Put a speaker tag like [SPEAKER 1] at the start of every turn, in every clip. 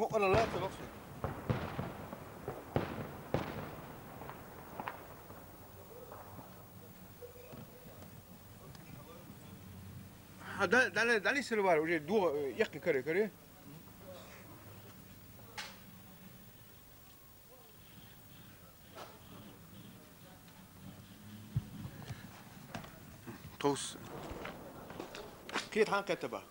[SPEAKER 1] أنا لا تنفسي دعني سلوار وجه دو يحكي كري كري توس كيت حان كتبه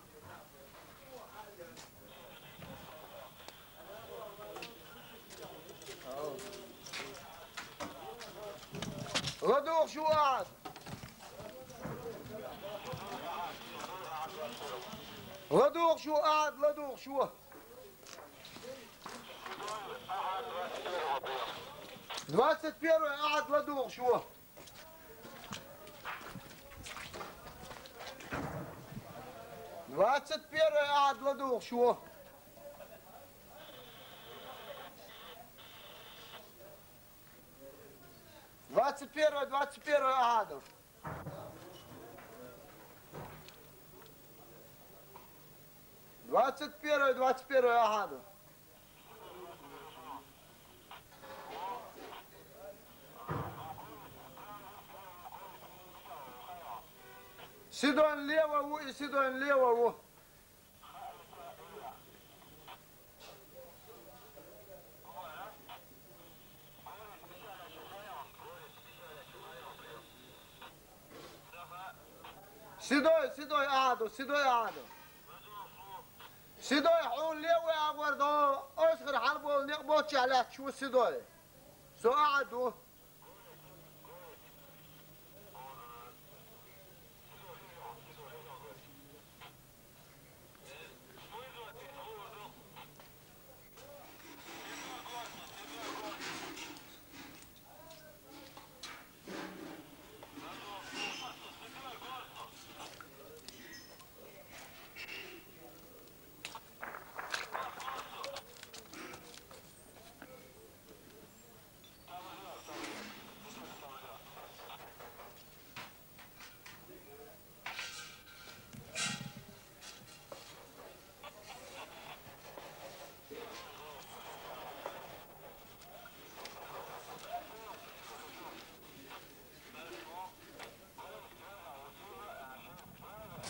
[SPEAKER 1] غدوخ شو قاعد غدوخ شو قاعد لدوخ شو 21 قاعد لدوخ شو 21 قاعد لدوخ شو 21 قاعد 21 قاعد سيدون ليوا و سيدون ليوا و سيدوي قعدوا سيدوي قعدوا سيدوي حول ليوا أقوردو أسخر حربو نقبوتش على شو سيدوي سو قعدوا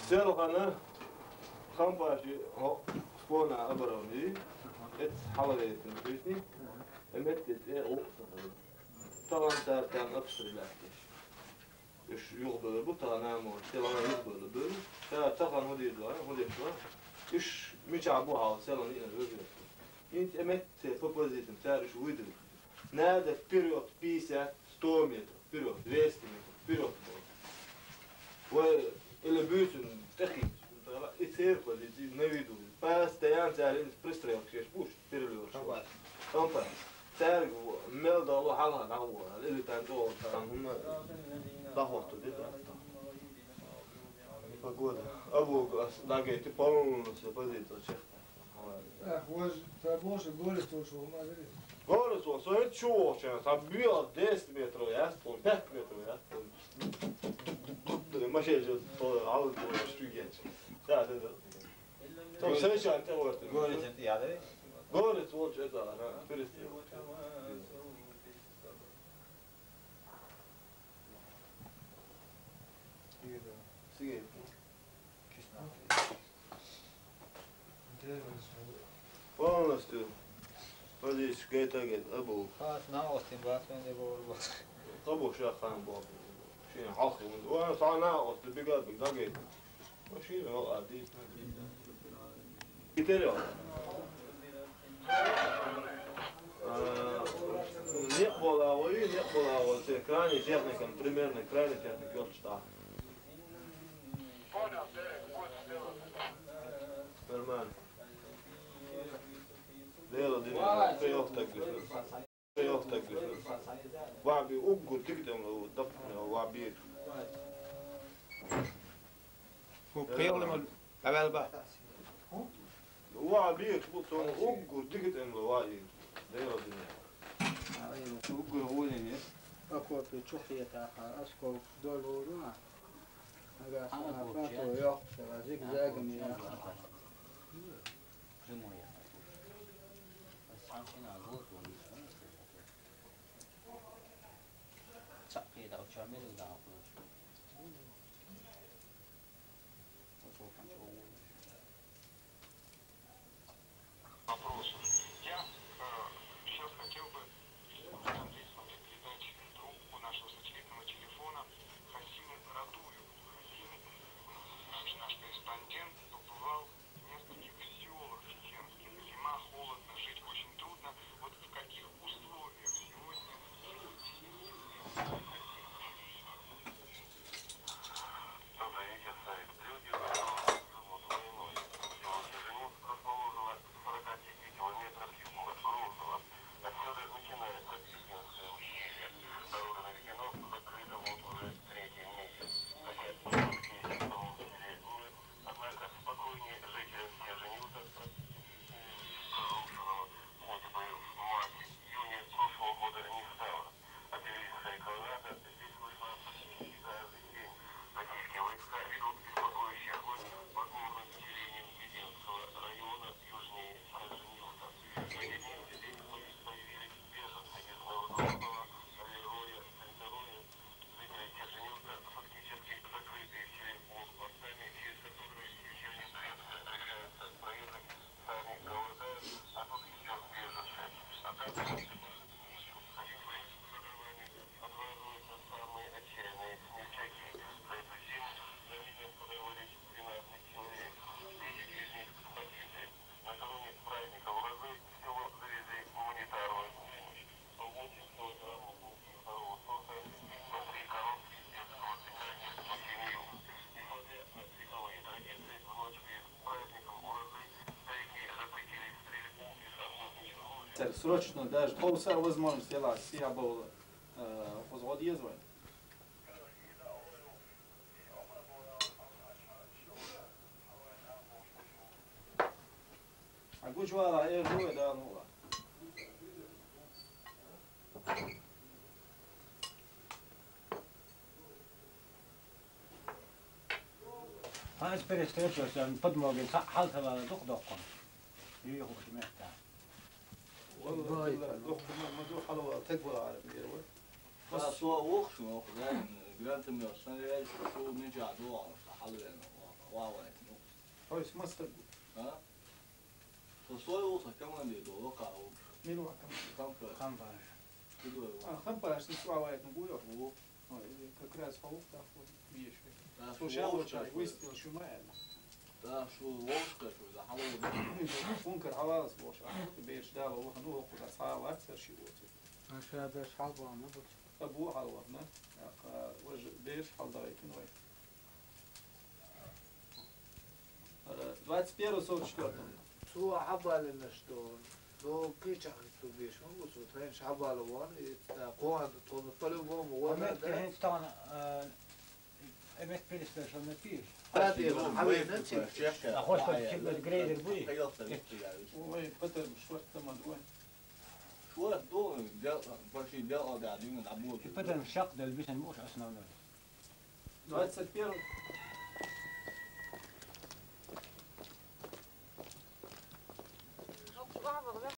[SPEAKER 2] سيرو أنا خمباشي هو سبونا أبروني إت حوالي تنفيسني أمتت إيه أوصل طبعا ده كان أكثر الأكتش إيش يقبل بو تنامو سيرو أنا يقبل بو طبعا هدي دوا إيش مش عبوها سيرو نينا الوجه إنت أمت بروبوزيشن تاريخ ويدل نادا بيريود بيسا 100 متر بيريود 200 متر بيريود Ele buiten technisch, het is heel veel, het is niet doen. Pas de jaren zijn in het presteren, je spoest, periode. Kampa, daar meld al halal nou, hele tijd door, dan هم ضغط dit. فقول أبوك لقيت بون سبزيت الشيخ.
[SPEAKER 3] هو تابوش قولت وشو ما أدري.
[SPEAKER 2] قولت وشو هيك شو عشان تبيع 10 متر يستون 5 متر يستون. ماشي عاود شوية. لا. طب سيش أنت ورت.
[SPEAKER 4] قولت أنت هذا؟
[SPEAKER 2] قولت وش هذا أنا فرستي. سيد. والله استو. هذه شقيتها قد أبو.
[SPEAKER 4] خلاص ناقصين بس من يبغى.
[SPEAKER 2] أبو شيخ خان بابا. شيء حاخي وأنا صار ناقص بقى بقى ماشي هو عادي. كتير. نقبل أول شيء كراني техника, примерно крайне техника от что. Нормально. Дело димно, приёх так говорит. Ваби угу тигдем ло дапне ваби.
[SPEAKER 1] هو بيولم أبلبا
[SPEAKER 2] وابي بطون ugu tigdem lo وادي. Дело димно.
[SPEAKER 3] ugu هو يعني أكو بتشوفي تاعها أسكو دول ورونا هذا فاتو يوم زيك زاق مياه
[SPEAKER 4] ده وتشامل وده خلاص.
[SPEAKER 5] Вопрос. Я сейчас хотел бы посмотреть с вами передачи трубку нашего сателлитного телефона Хасиму Радую. Наш корреспондент побывал в нескольких селах чеченских. Зима, холодно, жить очень трудно. Вот в каких условиях сегодня Добрый вечер, Саид. Люди живут войной. Женевск расположена в 45 километрах южного от Грозного. Отсюда начинается Пикинское ущелье. Дорога наведена, закрыта вот уже третий месяц. Хотя короткие исполнители нет. Однако спокойнее жителям Женевска разрушенного ходе боев в марте-июне прошлого года не стало. От Тбилисского Калгата здесь слышно почти каждый день. Российские войска ведут беспокоящий огонь по мирным населением Веденского района южнее Женевска. В эти дни здесь появились беженцы из Новогрудного, Аллероя, Сальдороя. Жители Женевска фактически закрытые в селе блокпостами, через которые сельчане редко решаются проехать, сами голодают, а тут еще беженцы. А так отваживаются самые отчаянные смельчаки. За эту зиму на минах подорвались 12 человек. Тысячи из них погибли. Накануне праздника Урожай в село завезли гуманитарную помощь. По 8 килограммов булки второго сорта по 3 коробки детского питания на семью. Несмотря на вековые традиции, в ночь перед праздником Урожай старики запретили стрельбу из охотничьих ружей.
[SPEAKER 6] Срочно даже полностью возможность делать все было возгодезвать. А гучвала живой да ну.
[SPEAKER 7] أنا سبريستريتش يعني بدمج حالتها دقدقة يهو سمعتها
[SPEAKER 6] والله ما حلوة تكبر على بيروي.
[SPEAKER 2] بس هو وقت ما خدان جرانت من السنة اللي شو نرجع دوام حل لنا واو
[SPEAKER 6] هاي مستر
[SPEAKER 2] ها فصوي وقت كمان دي دو وقع
[SPEAKER 6] مين واحد
[SPEAKER 2] كم
[SPEAKER 7] خمباش
[SPEAKER 2] كده
[SPEAKER 6] خمباش نسوا واحد نقول هو как раз فوق تاخد بيش слушал чай выставил شو ما يعني
[SPEAKER 2] ده شو وقت شو ده حلو
[SPEAKER 6] ممكن خلاص بوش بيش ده هو هنو خد أصحاب أكثر شيء وقت
[SPEAKER 3] عشان باش حلوة ما بس
[SPEAKER 6] أبوه حلوة نه وج بيش حل ضايق نوي 21-44
[SPEAKER 1] شو عبالنا شتون لو كيش عملتوا بيش ما بصوا ترين شعبالة وان قوان طلبوا قوم وانا
[SPEAKER 7] ومت
[SPEAKER 1] ده
[SPEAKER 7] هين ستان أمت بريستريتش ما فيش
[SPEAKER 1] هذه حبيب نفسي
[SPEAKER 7] أخوش كتب جريدر بوي
[SPEAKER 6] والله فترة مش وقت ما دوين
[SPEAKER 2] شو دول برشي دل قاعدين يلعبوا
[SPEAKER 7] بدل الشق ده البيسن موش أصلا ولا
[SPEAKER 6] 21
[SPEAKER 8] Bravo,